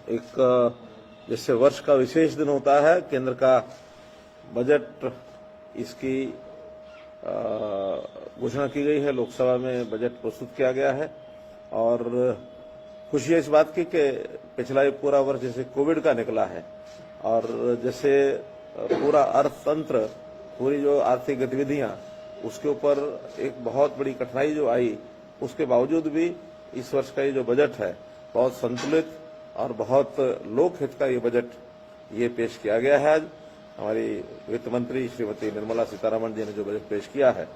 एक जैसे वर्ष का विशेष दिन होता है, केंद्र का बजट, इसकी घोषणा की गई है, लोकसभा में बजट प्रस्तुत किया गया है। और खुशी है इस बात की कि पिछला ये पूरा वर्ष जैसे कोविड का निकला है और जैसे पूरा अर्थतंत्र, पूरी जो आर्थिक गतिविधियां, उसके ऊपर एक बहुत बड़ी कठिनाई जो आई, उसके बावजूद भी इस वर्ष का ये जो बजट है बहुत संतुलित और बहुत लोकहित का ये बजट ये पेश किया गया है। आज हमारी वित्त मंत्री श्रीमती निर्मला सीतारमण जी ने जो बजट पेश किया है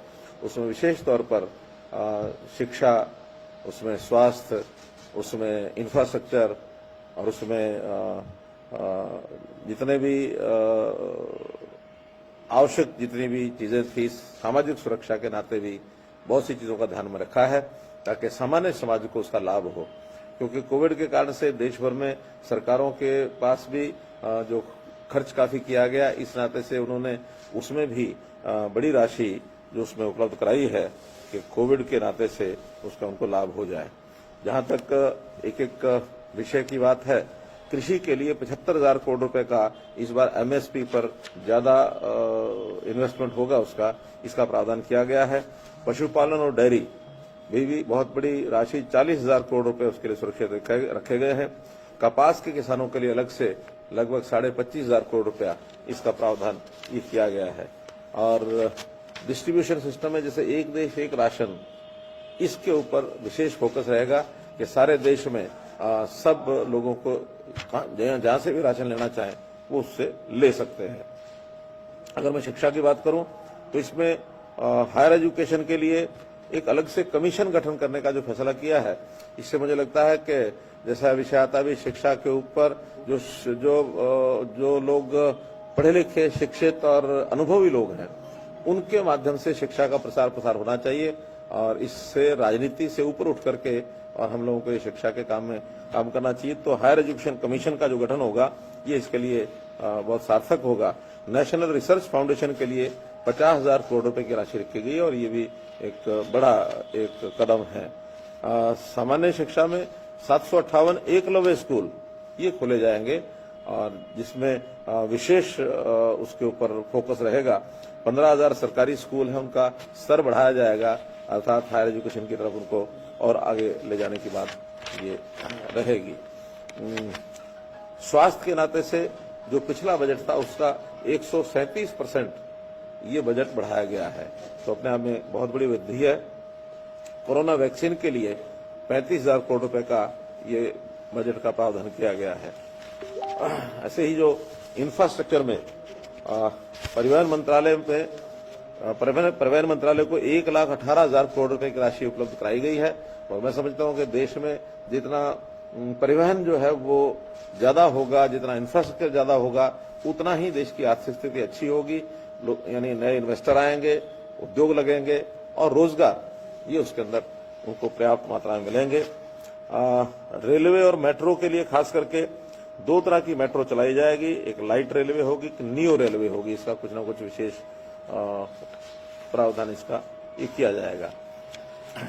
उसमें विशेष तौर पर शिक्षा, उसमें स्वास्थ्य, उसमें इंफ्रास्ट्रक्चर और उसमें जितने भी आवश्यक जितनी भी चीजें थी, सामाजिक सुरक्षा के नाते भी बहुत सी चीजों का ध्यान में रखा है ताकि सामान्य समाज को उसका लाभ हो। क्योंकि कोविड के कारण से देश भर में सरकारों के पास भी जो खर्च काफी किया गया, इस नाते से उन्होंने उसमें भी बड़ी राशि जो उसमें उपलब्ध कराई है कि कोविड के नाते से उसका उनको लाभ हो जाए। जहां तक एक एक विषय की बात है, कृषि के लिए 75,000 करोड़ रुपए का इस बार एमएसपी पर ज्यादा इन्वेस्टमेंट होगा, इसका प्रावधान किया गया है। पशुपालन और डेयरी भी बहुत बड़ी राशि 40,000 करोड़ रुपए उसके लिए सुरक्षित रखे गए हैं। कपास के किसानों के लिए अलग से लगभग 25,500 करोड़ रुपया इसका प्रावधान ये किया गया है। और डिस्ट्रीब्यूशन सिस्टम में जैसे एक देश एक राशन, इसके ऊपर विशेष फोकस रहेगा कि सारे देश में सब लोगों को जहां से भी राशन लेना चाहें वो उससे ले सकते हैं। अगर मैं शिक्षा की बात करूं तो इसमें हायर एजुकेशन के लिए एक अलग से कमीशन गठन करने का जो फैसला किया है, इससे मुझे लगता है कि जैसा विषय आता भी शिक्षा के ऊपर जो लोग पढ़े लिखे, शिक्षित और अनुभवी लोग हैं, उनके माध्यम से शिक्षा का प्रसार प्रसार होना चाहिए और इससे राजनीति से ऊपर उठ करके और हम लोगों को ये शिक्षा के काम में काम करना चाहिए। तो हायर एजुकेशन कमीशन का जो गठन होगा ये इसके लिए बहुत सार्थक होगा। नेशनल रिसर्च फाउंडेशन के लिए 50,000 करोड़ रुपए की राशि रखी गई और ये भी एक बड़ा एक कदम है। सामान्य शिक्षा में 758 एकलव्य स्कूल ये खोले जाएंगे और जिसमें विशेष उसके ऊपर फोकस रहेगा। 15,000 सरकारी स्कूल है, उनका स्तर बढ़ाया जाएगा, अर्थात हायर एजुकेशन की तरफ उनको और आगे ले जाने की बात ये रहेगी। स्वास्थ्य के नाते से जो पिछला बजट था उसका 137% ये बजट बढ़ाया गया है, तो अपने आप में बहुत बड़ी वृद्धि है। कोरोना वैक्सीन के लिए 35,000 करोड़ रुपए का ये बजट का प्रावधान किया गया है। ऐसे ही जो इंफ्रास्ट्रक्चर में परिवहन मंत्रालय को 1,18,000 करोड़ रुपए की राशि उपलब्ध कराई गई है और मैं समझता हूं कि देश में जितना परिवहन जो है वो ज्यादा होगा, जितना इंफ्रास्ट्रक्चर ज्यादा होगा, उतना ही देश की आर्थिक स्थिति अच्छी होगी, यानी नए इन्वेस्टर आएंगे, उद्योग लगेंगे और रोजगार ये उसके अंदर उनको पर्याप्त मात्रा में मिलेंगे। रेलवे और मेट्रो के लिए खास करके 2 तरह की मेट्रो चलाई जाएगी, एक लाइट रेलवे होगी, एक नियो रेलवे होगी। इसका कुछ ना कुछ विशेष प्रावधान इसका ये किया जाएगा।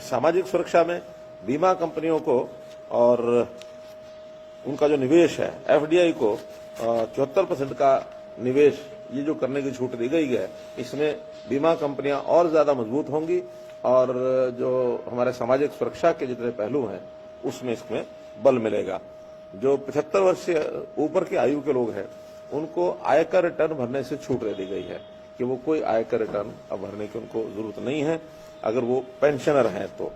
सामाजिक सुरक्षा में बीमा कंपनियों को और उनका जो निवेश है एफडीआई को 74% का निवेश ये जो करने की छूट दी गई है, इसमें बीमा कंपनियां और ज्यादा मजबूत होंगी और जो हमारे सामाजिक सुरक्षा के जितने पहलू हैं उसमें इसमें बल मिलेगा। जो 75 वर्ष से ऊपर की आयु के लोग हैं उनको आयकर रिटर्न भरने से छूट दे दी गई है कि वो कोई आयकर रिटर्न अब भरने की उनको जरूरत नहीं है अगर वो पेंशनर हैं तो।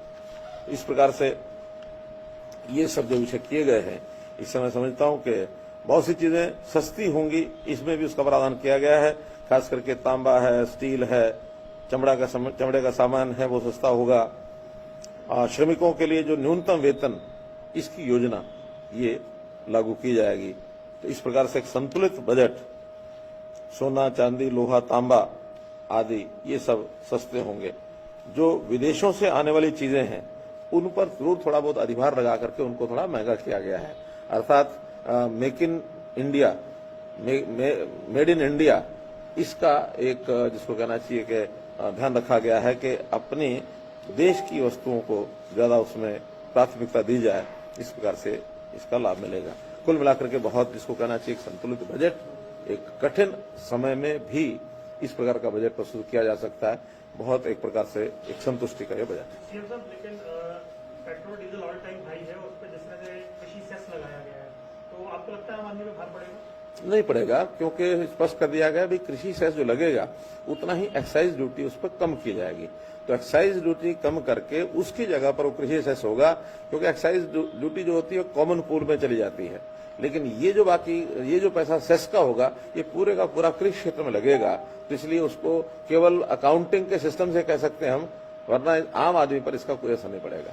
इस प्रकार से ये सब जो विषय किए गए हैं, इससे मैं समझता हूं कि बहुत सी चीजें सस्ती होंगी, इसमें भी उसका प्रावधान किया गया है। खास करके तांबा है, स्टील है, चमड़े का सामान है, वो सस्ता होगा। श्रमिकों के लिए जो न्यूनतम वेतन, इसकी योजना ये लागू की जाएगी। तो इस प्रकार से एक संतुलित बजट, सोना, चांदी, लोहा, तांबा आदि ये सब सस्ते होंगे। जो विदेशों से आने वाली चीजें हैं उन पर जरूर थोड़ा बहुत अधिभार लगा करके उनको थोड़ा महंगा किया गया है, अर्थात make in India, made in India, इसका एक जिसको कहना चाहिए कि ध्यान रखा गया है कि अपने देश की वस्तुओं को ज्यादा उसमें प्राथमिकता दी जाए। इस प्रकार से इसका लाभ मिलेगा। कुल मिलाकर के बहुत, जिसको कहना चाहिए, एक संतुलित बजट, एक कठिन समय में भी इस प्रकार का बजट प्रस्तुत किया जा सकता है। बहुत एक प्रकार से एक संतुष्टि का यह बजट है। सीएम साहब, लेकिन petrol diesel all time high है, उस पर जिस तरह से कृषि सेस लगाया गया है, तो आपको लगता है आम आदमी पे भार पड़ेगा? नहीं पड़ेगा, क्योंकि स्पष्ट कर दिया गया भी कृषि सेस जो लगेगा उतना ही एक्साइज ड्यूटी उस पर कम की जाएगी। तो एक्साइज ड्यूटी कम करके उसकी जगह पर वो कृषि सेस होगा, क्योंकि एक्साइज ड्यूटी जो होती है कॉमन पूल में चली जाती है। लेकिन ये जो पैसा सेस का होगा, ये पूरे का पूरा कृषि क्षेत्र में लगेगा। तो इसलिए उसको केवल अकाउंटिंग के सिस्टम से कह सकते हैं हम, वरना आम आदमी पर इसका कोई असर नहीं पड़ेगा।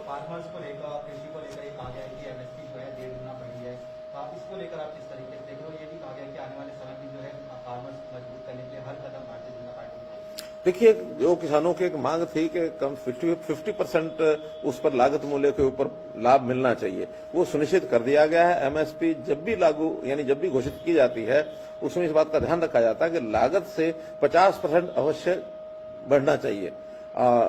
फार्मर्स को लेकर, कृषि को लेकर कहा गया है कि एमएसपी जो है 1.5 गुना बढ़ी है, तो आप इसको लेकर आप किस तरीके से देख रहे हो? ये भी कहा गया है कि आने वाले समय में जो है फार्मर्स मजबूत करने के लिए हर कदम भारतीय जनता पार्टी उठाएगी। देखिए, जो किसानों की एक मांग थी कि कम 50% उस पर लागत मूल्य के ऊपर लाभ मिलना चाहिए, वो सुनिश्चित कर दिया गया है। एमएसपी जब भी लागू, यानी जब भी घोषित की जाती है, उसमें इस बात का ध्यान रखा जाता है कि लागत से 50% अवश्य बढ़ना चाहिए,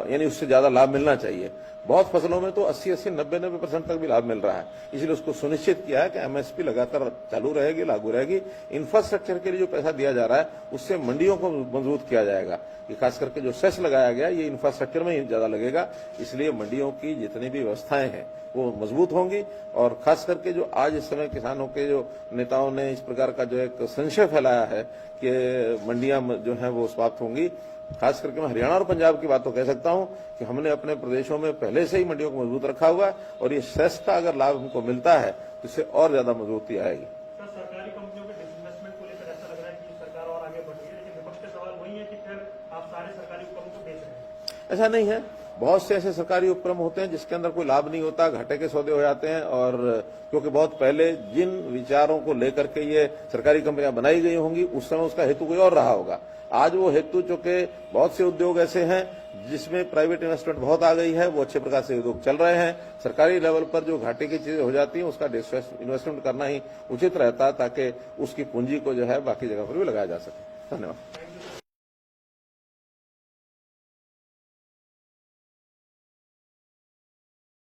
यानी उससे ज्यादा लाभ मिलना चाहिए। बहुत फसलों में तो 80-80, 90-90% तक भी लाभ मिल रहा है। इसलिए उसको सुनिश्चित किया है कि एमएसपी लगातार चालू रहेगी, लागू रहेगी। इंफ्रास्ट्रक्चर के लिए जो पैसा दिया जा रहा है, उससे मंडियों को मजबूत किया जाएगा। कि खास करके जो सेस लगाया गया, ये इंफ्रास्ट्रक्चर में ही ज्यादा लगेगा। इसलिए मंडियों की जितनी भी व्यवस्थाएं हैं वो मजबूत होंगी। और खास करके जो आज इस समय किसानों के जो नेताओं ने इस प्रकार का जो एक संशय फैलाया है कि मंडियां जो है वो समाप्त होंगी, खास करके मैं हरियाणा और पंजाब की बात तो कह सकता हूं कि हमने अपने प्रदेशों में पहले से ही मंडियों को मजबूत रखा हुआ है, और ये सेस का अगर लाभ हमको मिलता है तो इससे और ज्यादा मजबूती आएगी। सर, सरकारी कंपनियों के डिसइन्वेस्टमेंट को लेकर ऐसा लग रहा है कि सरकार और आगे बढ़ रही है, लेकिन विपक्ष का सवाल वही है कि फिर आप सारे सरकारी उपक्रमों को बेच रहे हैं। ऐसा नहीं है, बहुत से ऐसे सरकारी उपक्रम होते हैं जिसके अंदर कोई लाभ नहीं होता, घाटे के सौदे हो जाते हैं। और क्योंकि बहुत पहले जिन विचारों को लेकर के ये सरकारी कंपनियां बनाई गई होंगी, उस समय उसका हेतु कोई और रहा होगा। आज वो हेतु, चूंकि बहुत से उद्योग ऐसे हैं जिसमें प्राइवेट इन्वेस्टमेंट बहुत आ गई है, वो अच्छे प्रकार से उद्योग चल रहे हैं। सरकारी लेवल पर जो घाटे की चीजें हो जाती हैं, उसका इन्वेस्टमेंट करना ही उचित रहता है, ताकि उसकी पूंजी को जो है बाकी जगह पर भी लगाया जा सके। धन्यवाद।